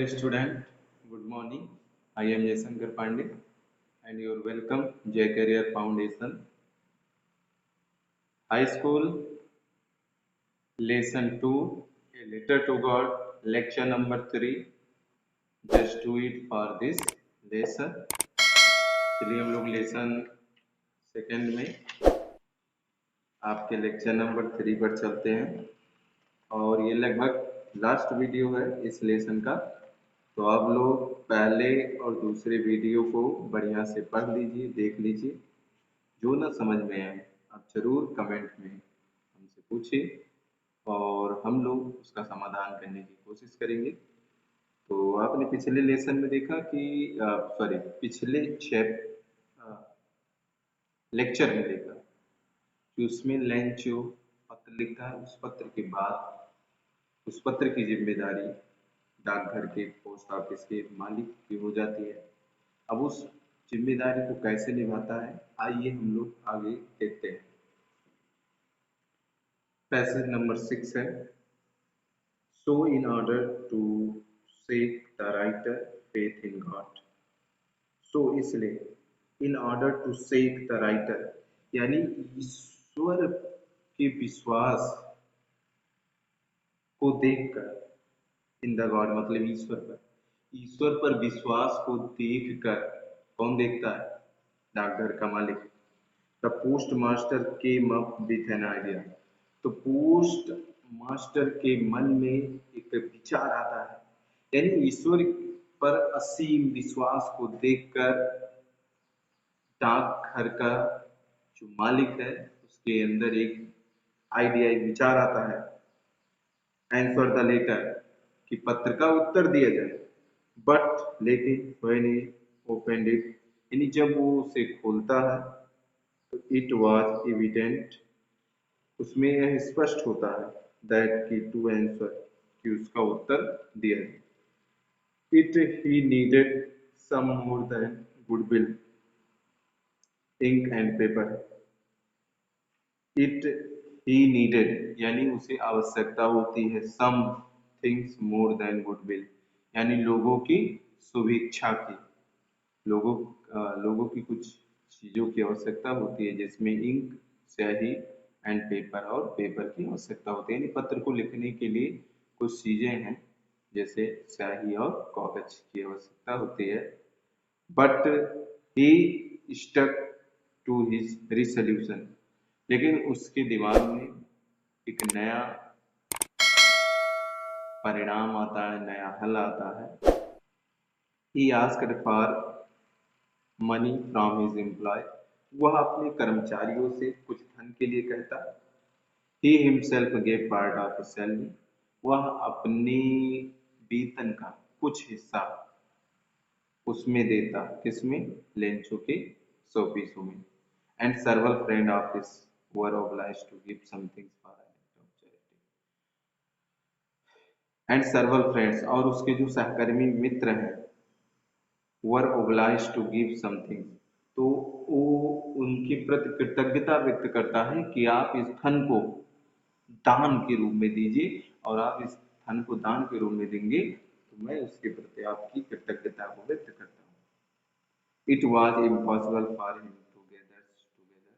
dear student, good morning. I am Jaishankar Pandey and you are welcome J Career Foundation. High School Lesson 2, A Letter to God, Lecture number 3. Just do it for this lesson. चलिए हम लोग lesson second में आपके lecture number 3 पर चलते हैं और ये लगभग लास्ट वीडियो है इस लेसन का। तो आप लोग पहले और दूसरे वीडियो को बढ़िया से पढ़ लीजिए, देख लीजिए। जो ना समझ में आए आप जरूर कमेंट में हमसे पूछिए और हम लोग उसका समाधान करने की कोशिश करेंगे। तो आपने पिछले लेसन में देखा कि पिछले लेक्चर में देखा कि उसमें लेंचो पत्र लिखता है। उस पत्र के बाद उस पत्र की जिम्मेदारी डाकघर के पोस्ट ऑफिस के मालिक की हो जाती है। अब उस जिम्मेदारी को कैसे निभाता है, आइए हम लोग आगे देखते हैं। पैसेज नंबर 6 है, so in order to seek the writer faith in God. So इसलिए, in order to seek the writer यानी ईश्वर के विश्वास को देखकर, इन द गॉड मतलब ईश्वर पर विश्वास को देखकर कौन देखता है? डाकघर का मालिक। The post master came up with an idea. तो पोस्ट मास्टर के मन में एक विचार आता है, यानी ईश्वर पर असीम विश्वास को देखकर डाकघर का जो मालिक है उसके अंदर एक आइडिया, एक विचार आता है। आंसर द लेटर कि पत्र का उत्तर दिया जाए। बट लेकिन व्हेन ही ओपनड इट यानी जब वो उसे खोलता है तो इट वाज एविडेंट उसमें यह स्पष्ट होता है दैट की टू आंसर कि उसका उत्तर दिया जाए। It he needed some more than goodwill, ink and paper. It he needed यानी उसे आवश्यकता होती है some things more than goodwill यानी लोगों की शुभेच्छा की। लोगों की कुछ चीजों की आवश्यकता होती है जिसमें इंक, स्याही एंड पेपर और पेपर की आवश्यकता होती है। यानी पत्र को लिखने के लिए कुछ चीजें हैं जैसे स्याही और कागज की आवश्यकता होती है। But he stuck to his resolution लेकिन उसके दिमाग में एक नया परिणाम आता है, नया हल आता है। He asked for money from his employee। वह अपने कर्मचारियों से कुछ धन के लिए कहता। He himself gave part of his salary। वह अपने वेतन का कुछ हिस्सा उसमें देता, किसमें? लेंचो के 100 पीसों में। And several friends of his were obliged to give something for an act of charity। And several friends और उसके जो सहकर्मी मित्र हैं वर obliged to give something, तो वो उनके प्रति कृतज्ञता व्यक्त करता है कि आप इस धन को दान के रूप में दीजिए और आप इस धन को दान के रूप में देंगे तो मैं उसके प्रति आपकी कृतज्ञता को व्यक्त करता हूँ। It was impossible for him to gather together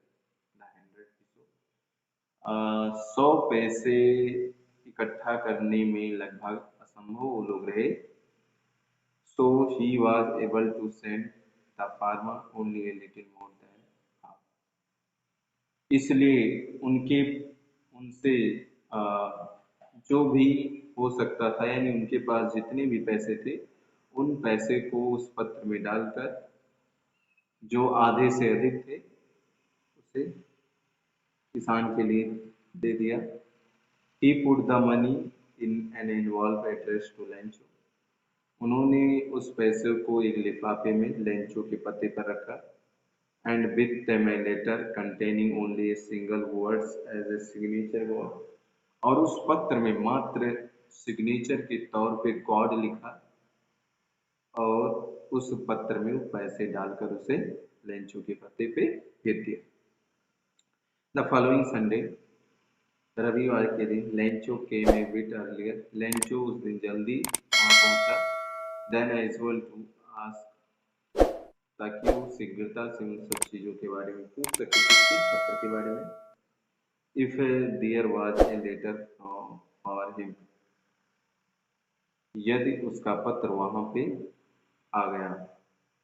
the 100 pesos। 100 पैसे इकट्ठा करने में लगभग असंभव वो लोग रहे। So he was able to send the farmer only a little more than half। इसलिए उनसे जो भी हो सकता था यानी उनके पास जितने भी पैसे थे उन पैसे को उस पत्र में डालकर जो आधे से अधिक थे उसे किसान के लिए दे दिया। He put the money in an envelope addressed to Lencho। उन्होंने उस पैसे को एक लिफाफे में लेंचो के पते पर रखा। And with them a letter containing only a single words as a signature God. और उस पत्र में मात्र सिग्नेचर के तौर पे गॉड लिखा और उस पत्र में वो पैसे डालकर उसे लेंचो के पते पे भेज दिया। द फॉलोइंग संडे, रविवार के दिन Lencho came a bit earlier. Lencho उस दिन जल्दी वहां पहुंचा। Then as well to ask, ताकि वो शीघ्रता से उन सब चीजों के बारे में पूछ सके, किसके पत्र के बारे में। If there was a letter from for him, यदि उसका पत्र वहां पे आ गया।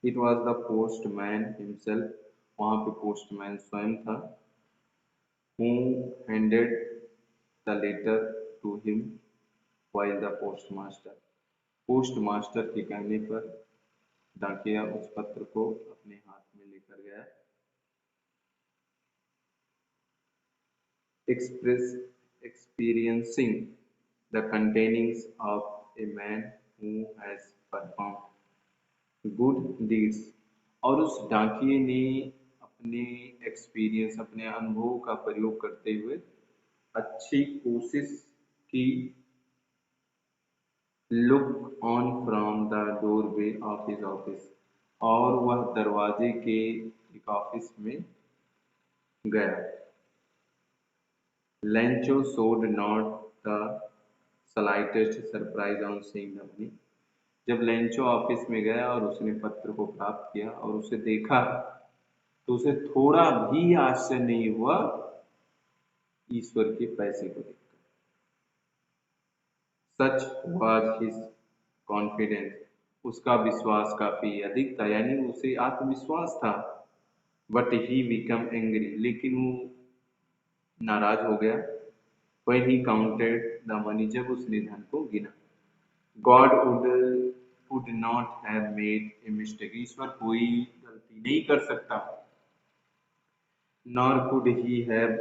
It was the postman himself, वहां पे पोस्टमैन स्वयं था। Who handed the letter to him while the postmaster, postmaster के कहने पर डाकिया उस पत्र को अपने हाथ में लेकर गया। Express experiencing the contentment of a man who has perform good deeds, और उस डाकिये ने अपने एक्सपीरियंस, अपने अनुभव का प्रयोग करते हुए अच्छी कोशिश की। Look on from the doorway of his office, और वह दरवाजे के एक ऑफिस में गया। Lencho showed not the slightest surprise on seeing the money, जब लेंचो ऑफिस में गया और उसने पत्र को प्राप्त किया और उसे देखा, तो उसे थोड़ा भी आश्चर्य नहीं हुआ ईश्वर के पैसे को देखकर। सच वाज हिज कॉन्फिडेंस, उसका विश्वास काफी अधिक था, यानी उसे आत्मविश्वास था। बट ही बिकम एंग्री, लेकिन वो नाराज हो गया। when he counted the money, जब उसने धन को गिना। God would not have made a mistake, ईश्वर कोई गलती नहीं कर सकता। Nor could he have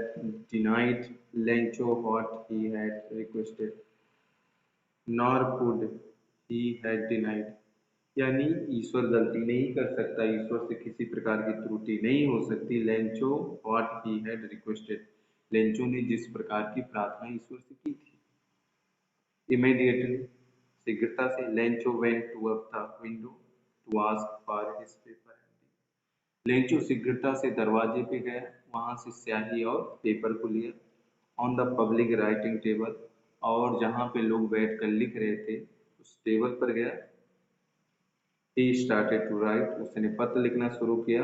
denied Lencho what he had requested. Nor could he had denied, यानी ईश्वर गलती नहीं कर सकता, ईश्वर से किसी प्रकार की त्रुटि नहीं हो सकती। Lencho what he had requested, Lencho ने जिस प्रकार की प्रार्थना ईश्वर से की थी। इमीडिएटली, शीघ्रता से, Lencho went to up the window to ask for his paper. Lencho शीघ्रता से दरवाजे पे गया, वहां से स्याही और पेपर को लिया। On the public writing table, और जहां पे लोग बैठकर लिख रहे थे उस टेबल पर गया। He started to write, उसने पत्र लिखना शुरू किया।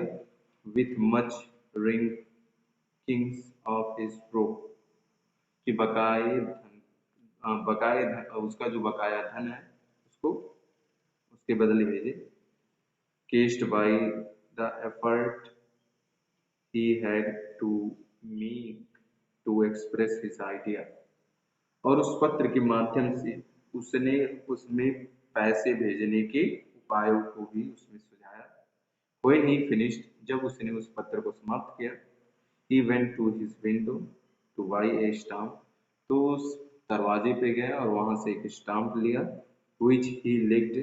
With much wrinkings of his brow, कि बकाए धन, उसका जो बकाया धन है उसको उसके बदले भेजे। Cased by the effort he had to make to express his idea, और उस पत्र के माध्यम से उसने उसमें पैसे भेजने के उपायों को भी उसमें सुझाया। When he finished, जब उसने उस पत्र को समाप्त किया, he went to his window to buy a stamp, तो उस दरवाजे पे गया और वहां से एक स्टाम्प लिया। which he licked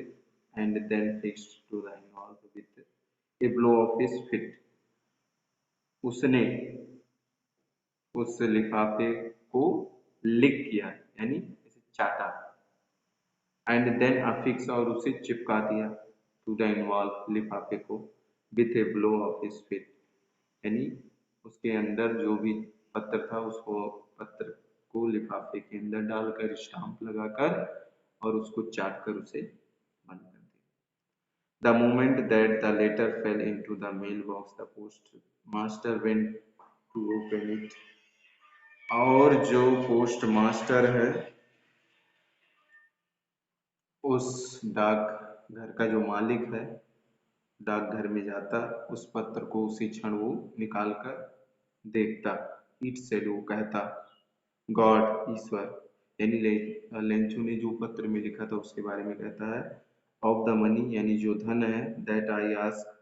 and then fixed to the envelope with a blow of his feet, उसने उस लिफाफे को लिक किया, यानी इसे चाटा। एंड देन अफिक्स, और उसे चिपका दिया। टू द इन्वॉल्व, लिफाफे को। With a blow of his feet, यानी उसके अंदर जो भी पत्र था उसको, पत्र को लिफाफे के अंदर डालकर स्टाम्प लगाकर और उसको चाट कर उसे बंद कर दिया। The moment that the letter fell into the mail box, the postmaster went to open it, और जो पोस्ट मास्टर है, उस डाक घर का जो मालिक है, डाकघर में जाता, उस पत्र को उसी क्षण वो निकाल कर देखता। इट सेड, वो कहता, गॉड, ईश्वर, यानी लेंचो ने जो पत्र में लिखा था उसके बारे में कहता है। ऑफ द मनी, यानी जो धन है। दैट आई आस्क,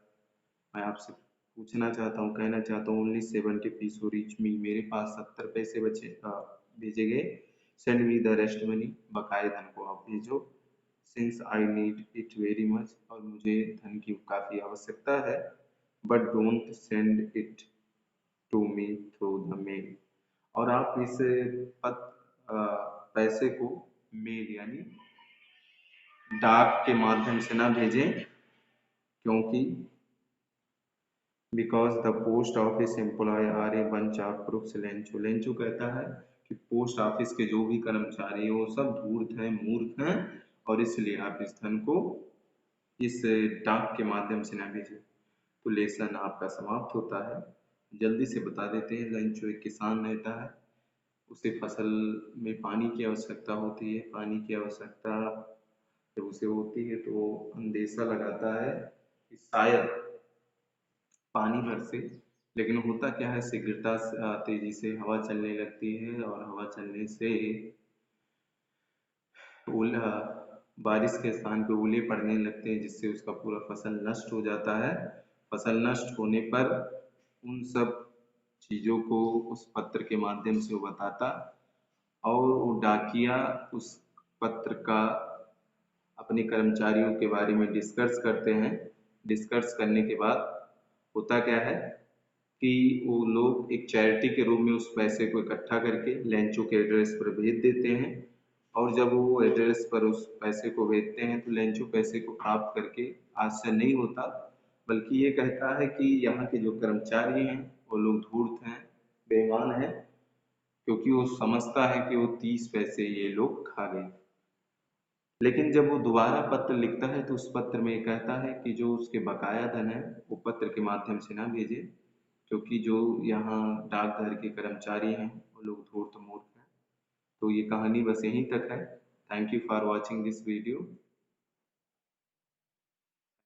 मैं आपसे पूछना चाहता हूँ, कहना चाहता हूँ। ओनली 70 पीस रीच मी, मेरे पास 70 पैसे बचे, भेजे गए। Send me the rest money, बकाए धन को आप भेजो। Since I need it very much, और मुझे धन की काफी आवश्यकता है। But don't send it to me through the mail, और आप इस पैसे को मेल यानी डाक के माध्यम से ना भेजें, क्योंकि because the post office employ are a bunch of crooks. Lencho, Lencho कहता है कि पोस्ट ऑफिस के जो भी कर्मचारी हैं वो सब धूर्त हैं, मूर्ख हैं, और इसलिए आप इस धन को इस डाक के माध्यम से ना भेजें। तो लेसन आपका समाप्त होता है। जल्दी से बता देते हैं, लंच जो एक किसान रहता है, उसे फसल में पानी की आवश्यकता होती है। पानी की आवश्यकता जब उसे होती है तो वो अंदेशा लगाता है कि शायद पानी बरसे, लेकिन होता क्या है, शीघ्रता से तेजी से हवा चलने लगती है और हवा चलने से ओला बारिश के स्थान पे ओले पड़ने लगते हैं, जिससे उसका पूरा फसल नष्ट हो जाता है। फसल नष्ट होने पर उन सब चीज़ों को उस पत्र के माध्यम से वो बताता, और वो डाकिया उस पत्र का अपने कर्मचारियों के बारे में डिस्कस करते हैं। डिस्कस करने के बाद होता क्या है कि वो लोग एक चैरिटी के रूप में उस पैसे को इकट्ठा करके लेंचो के एड्रेस पर भेज देते हैं। और जब वो एड्रेस पर उस पैसे को भेजते हैं तो लेंचो पैसे को प्राप्त करके आश्चर्य नहीं होता, बल्कि ये कहता है कि यहाँ के जो कर्मचारी हैं वो लोग धूर्त हैं, बेईमान हैं, क्योंकि वो समझता है कि वो 30 पैसे ये लोग खा गए। लेकिन जब वो दोबारा पत्र लिखता है तो उस पत्र में ये कहता है कि जो उसके बकाया धन है वो पत्र के माध्यम से ना भेजे, क्योंकि जो यहाँ डाकघर के कर्मचारी हैं वो लोग धूर्त मूर्ख हैं। तो ये कहानी बस यहीं तक है। Thank you for watching this video.